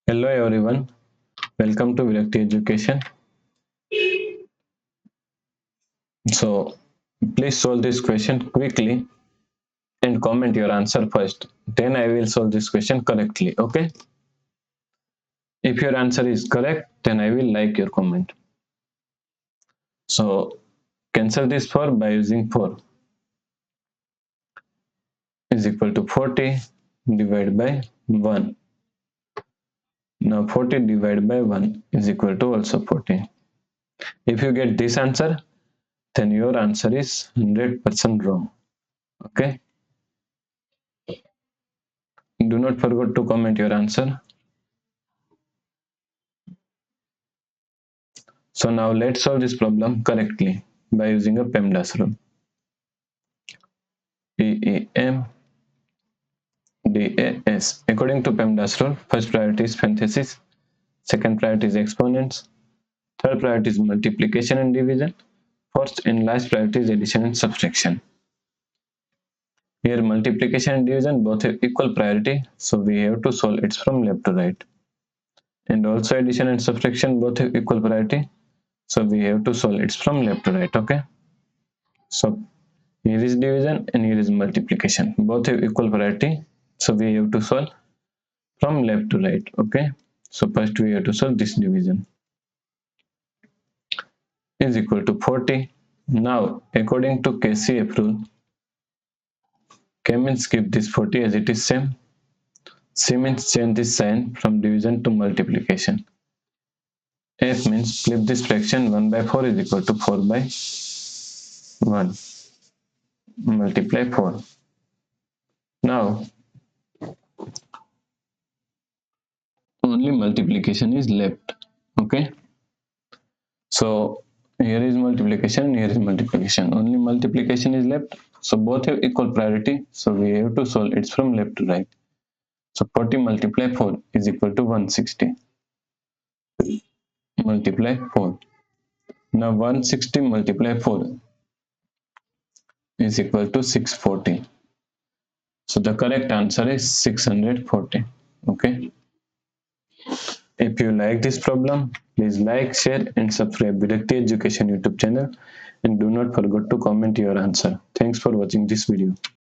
Hello everyone, welcome to Virakti Education. So please solve this question quickly and comment your answer first. Then I will solve this question correctly. Okay? If your answer is correct, then I will like your comment. So cancel this 4 by using 4 is equal to 40 divided by 1. Now 40 divided by 1 is equal to also 40. If you get this answer, then your answer is 100% wrong. Okay? Do not forget to comment your answer. So now let's solve this problem correctly by using a PEMDAS rule. PEMDAS. According to PEMDAS rule, first priority is parenthesis, second priority is exponents, third priority is multiplication and division, fourth and last priority is addition and subtraction. Here multiplication and division both have equal priority, so we have to solve it from left to right. And also addition and subtraction both have equal priority, so we have to solve it from left to right. Okay, so here is division and here is multiplication. Both have equal priority, so we have to solve from left to right. Okay, so first we have to solve this division. Is equal to 40. Now, according to KCF rule, K means keep this 40 as it is same. C means change this sign from division to multiplication. F means flip this fraction 1 by 4 is equal to 4 by 1. Multiply 4. Now, only multiplication is left. Okay, so here is multiplication, here is multiplication, only multiplication is left, so both have equal priority, so we have to solve it from left to right. So 40 multiply 4 is equal to 160. Multiply 4. Now 160 multiply 4 is equal to 640. So the correct answer is 640. Okay, if you like this problem, please like, share and subscribe Virakti Education YouTube channel, and do not forget to comment your answer. Thanks for watching this video.